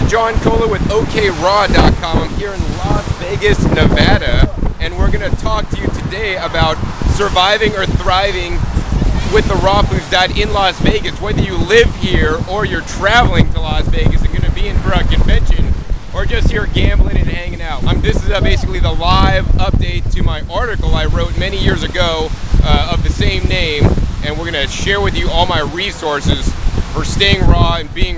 is John Kohler with OKRaw.com. I'm here in Las Vegas, Nevada, and we're going to talk to you today about surviving or thriving with the raw foods diet in Las Vegas. Whether you live here or you're traveling to Las Vegas and going to be in for a convention, or just here gambling and hanging out. This is basically the live update to my article I wrote many years ago of the same name, and we're going to share with you all my resources for staying raw and being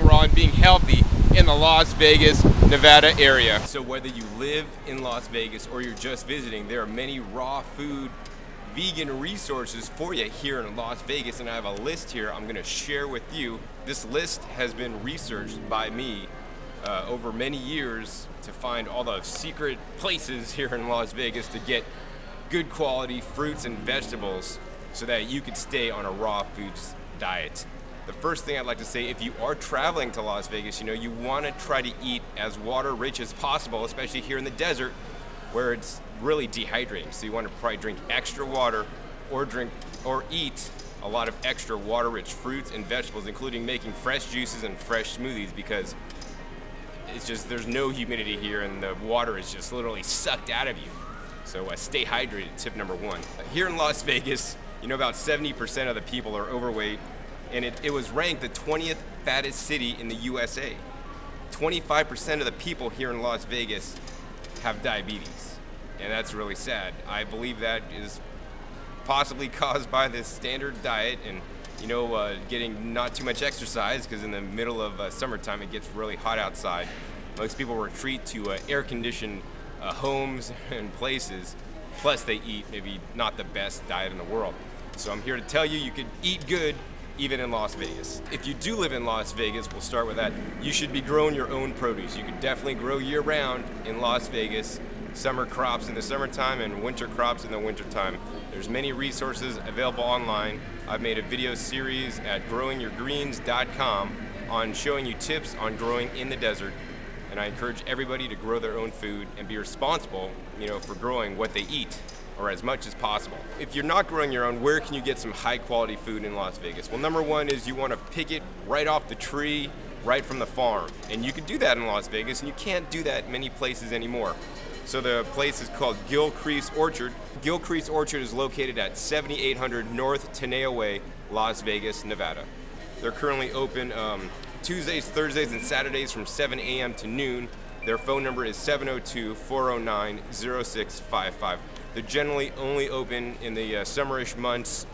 healthy in the Las Vegas, Nevada area. So whether you live in Las Vegas or you're just visiting, there are many raw food vegan resources for you here in Las Vegas, and I have a list here I'm going to share with you. This list has been researched by me over many years to find all the secret places here in Las Vegas to get good quality fruits and vegetables so that you could stay on a raw foods diet. The first thing I'd like to say, if you are traveling to Las Vegas, you want to try to eat as water rich as possible, especially here in the desert where it's really dehydrating. So you want to probably drink extra water or eat a lot of extra water rich fruits and vegetables, including making fresh juices and fresh smoothies, because it's just, there's no humidity here and the water is just literally sucked out of you. So stay hydrated, tip number one. Here in Las Vegas, about 70% of the people are overweight, and it was ranked the 20th fattest city in the USA. 25% of the people here in Las Vegas have diabetes, and that's really sad. I believe that is possibly caused by this standard diet and getting not too much exercise, because in the middle of summertime it gets really hot outside. Most people retreat to air-conditioned homes and places, plus they eat maybe not the best diet in the world. So I'm here to tell you, you can eat good even in Las Vegas. If you do live in Las Vegas, we'll start with that, you should be growing your own produce. You can definitely grow year-round in Las Vegas. Summer crops in the summertime and winter crops in the wintertime. There's many resources available online. I've made a video series at growingyourgreens.com on showing you tips on growing in the desert, and I encourage everybody to grow their own food and be responsible, for growing what they eat, or as much as possible. If you're not growing your own, where can you get some high quality food in Las Vegas? Well, number one is you want to pick it right off the tree, right from the farm. And you can do that in Las Vegas, and you can't do that many places anymore. So the place is called Gilcrease Orchard. Gilcrease Orchard is located at 7800 North Tenaya Way, Las Vegas, Nevada. They're currently open Tuesdays, Thursdays, and Saturdays from 7 a.m. to noon. Their phone number is 702-409-0655. They're generally only open in the summerish months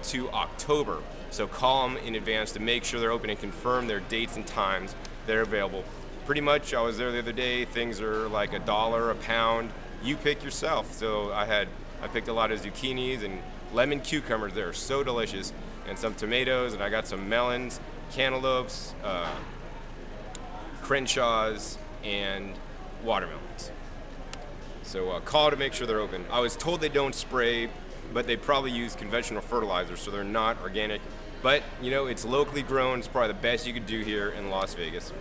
to October. So call them in advance to make sure they're open and confirm their dates and times they're available. Pretty much, I was there the other day, things are like $1 a pound. You pick yourself. So I picked a lot of zucchinis and lemon cucumbers. They're so delicious. And some tomatoes, and I got some melons, cantaloupes, Crenshaws, and watermelons. So call to make sure they're open. I was told they don't spray, but they probably use conventional fertilizer, so they're not organic. But, it's locally grown. It's probably the best you could do here in Las Vegas.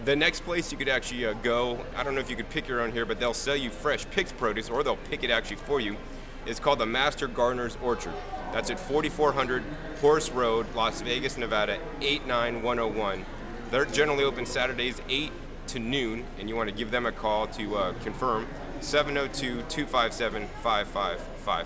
The next place you could actually go, I don't know if you could pick your own here, but they'll sell you fresh picked produce, or they'll pick it actually for you. It's called the Master Gardener's Orchard. That's at 4400 Horse Road, Las Vegas, Nevada, 89101. They're generally open Saturdays 8 to noon, and you want to give them a call to confirm, 702-257-5555.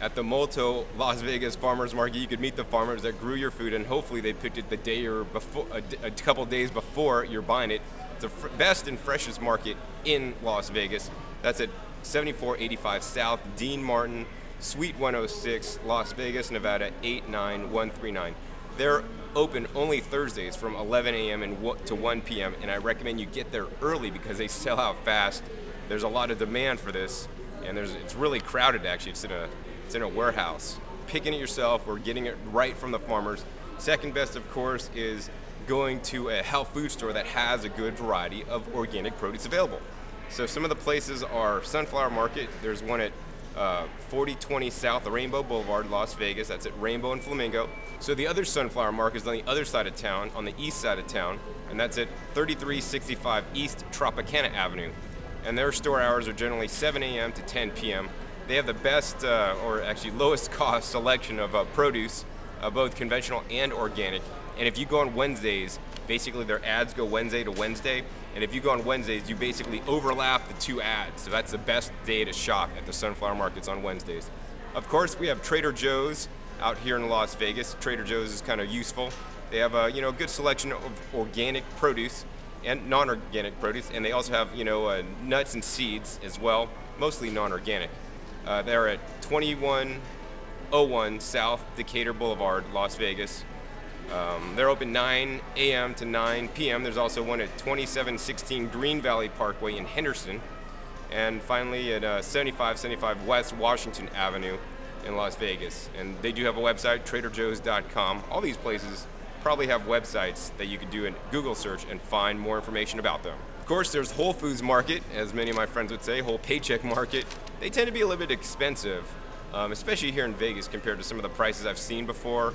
At the Molto Las Vegas Farmers Market, you could meet the farmers that grew your food, and hopefully they picked it the day or before, a couple days before you're buying it. It's the best and freshest market in Las Vegas. That's at 7485 South Dean Martin, Suite 106, Las Vegas, Nevada, 89139. They're open only Thursdays from 11 a.m. to 1 p.m. and I recommend you get there early because they sell out fast. There's a lot of demand for this, and it's really crowded actually. It's in a warehouse. Picking it yourself or getting it right from the farmers. Second best, of course, is going to a health food store that has a good variety of organic produce available. So some of the places are Sunflower Market. There's one at 4020 South Rainbow Boulevard, Las Vegas. That's at Rainbow and Flamingo. So the other Sunflower Market is on the other side of town, on the east side of town, and that's at 3365 East Tropicana Avenue. And their store hours are generally 7 a.m. to 10 p.m. They have the best, or actually lowest cost selection of produce, both conventional and organic. And if you go on Wednesdays, Basically, their ads go Wednesday to Wednesday, and if you go on Wednesdays, you basically overlap the 2 ads. So that's the best day to shop at the sunflower markets on Wednesdays. Of course, we have Trader Joe's out here in Las Vegas. Trader Joe's is kind of useful. They have a good selection of organic produce and non-organic produce, and they also have nuts and seeds as well, mostly non-organic. They're at 2101 South Decatur Boulevard, Las Vegas. They're open 9 a.m. to 9 p.m. There's also one at 2716 Green Valley Parkway in Henderson, and finally at 7575 West Washington Avenue in Las Vegas. And they do have a website, traderjoes.com. All these places probably have websites that you could do a Google search and find more information about them. Of course, there's Whole Foods Market, as many of my friends would say, Whole Paycheck Market. They tend to be a little bit expensive, especially here in Vegas compared to some of the prices I've seen before.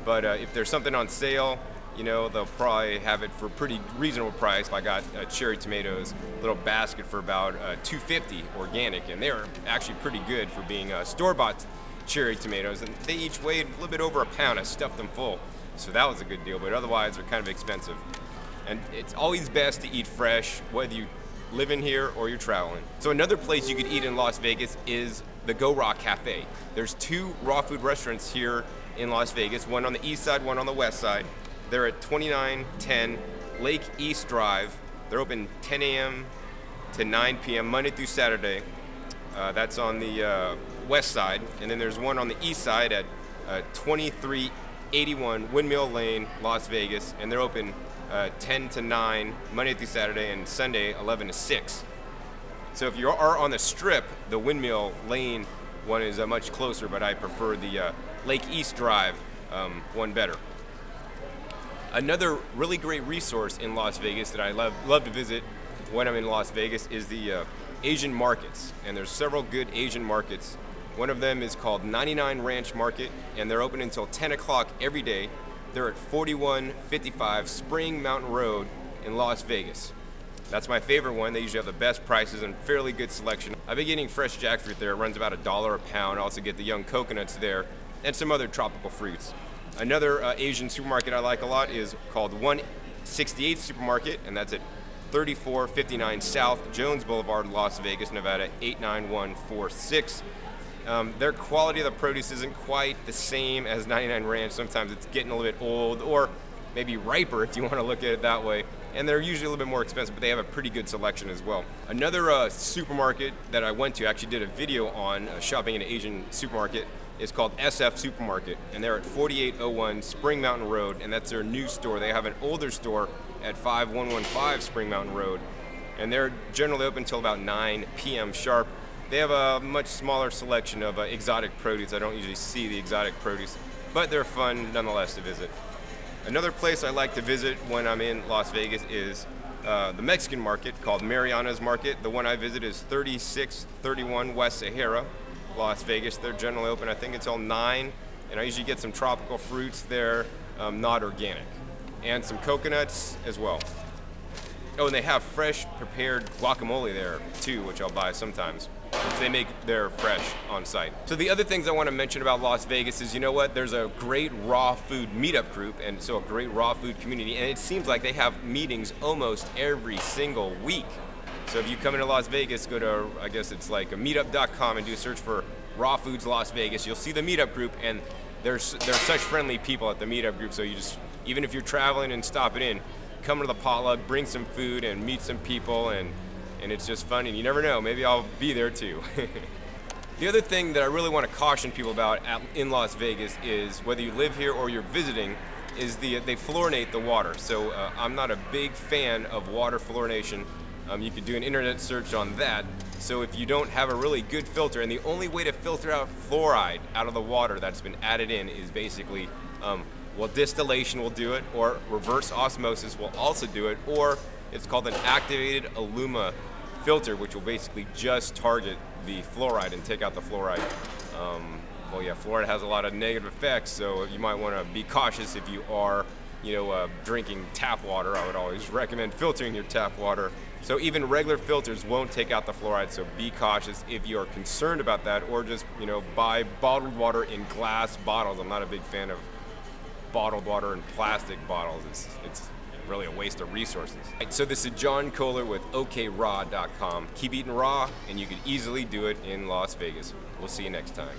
But if there's something on sale, they'll probably have it for a pretty reasonable price. I got cherry tomatoes, little basket for about $2.50 organic, and they're actually pretty good for being store-bought cherry tomatoes. And they each weighed a little bit over a pound. I stuffed them full. So that was a good deal, but otherwise they're kind of expensive. And it's always best to eat fresh, whether you live in here or you're traveling. So another place you could eat in Las Vegas is the Go Raw Cafe. There's 2 raw food restaurants here in Las Vegas, one on the east side, one on the west side. They're at 2910 Lake East Drive. They're open 10 a.m. to 9 p.m. Monday through Saturday. That's on the west side. And then there's one on the east side at 2381 Windmill Lane, Las Vegas, and they're open 10 to 9 Monday through Saturday, and Sunday 11 to 6. So if you are on the Strip, the Windmill Lane one is much closer, but I prefer the Lake East Drive one better. Another really great resource in Las Vegas that I love to visit when I'm in Las Vegas is the Asian markets, and there's several good Asian markets. One of them is called 99 Ranch Market, and they're open until 10 o'clock every day. They're at 4155 Spring Mountain Road in Las Vegas. That's my favorite one. They usually have the best prices and fairly good selection. I've been getting fresh jackfruit there. It runs about $1 a pound. I also get the young coconuts there and some other tropical fruits. Another Asian supermarket I like a lot is called 168 Supermarket, and that's at 3459 South Jones Boulevard, Las Vegas, Nevada 89146. Their quality of the produce isn't quite the same as 99 Ranch. Sometimes it's getting a little bit old, or maybe riper if you want to look at it that way. And they're usually a little bit more expensive, but they have a pretty good selection as well. Another supermarket that I went to, actually did a video on shopping in an Asian supermarket, is called SF Supermarket, and they're at 4801 Spring Mountain Road, and that's their new store. They have an older store at 5115 Spring Mountain Road, and they're generally open until about 9 p.m. sharp. They have a much smaller selection of exotic produce. I don't usually see the exotic produce, but they're fun nonetheless to visit. Another place I like to visit when I'm in Las Vegas is the Mexican market called Mariana's Market. The one I visit is 3631 West Sahara, Las Vegas. They're generally open, I think, until 9, and I usually get some tropical fruits there, not organic, and some coconuts as well. Oh, and they have fresh prepared guacamole there too, which I'll buy sometimes. They make their fresh on site. So the other things I want to mention about Las Vegas is, there's a great raw food meetup group, and so a great raw food community, and it seems like they have meetings almost every single week. So if you come into Las Vegas, go to, I guess it's like a meetup.com and do a search for Raw Foods Las Vegas. You'll see the meetup group, and there's such friendly people at the meetup group, so even if you're traveling and stopping in, come to the potluck, bring some food and meet some people, and it's just fun, and you never know, maybe I'll be there too. The other thing that I really want to caution people about in Las Vegas is, whether you live here or you're visiting, is they fluorinate the water. So I'm not a big fan of water fluorination. You could do an internet search on that. So if you don't have a really good filter, and the only way to filter out fluoride out of the water that's been added in is basically, distillation will do it, or reverse osmosis will also do it, or it's called an activated Aluma filter, which will basically just target the fluoride and take out the fluoride. Fluoride has a lot of negative effects, so you might want to be cautious if you are, drinking tap water. I would always recommend filtering your tap water. So even regular filters won't take out the fluoride, so be cautious if you are concerned about that, or just, buy bottled water in glass bottles. I'm not a big fan of bottled water in plastic bottles. It's really a waste of resources. Right, so this is John Kohler with OKRaw.com. Keep eating raw, and you can easily do it in Las Vegas. We'll see you next time.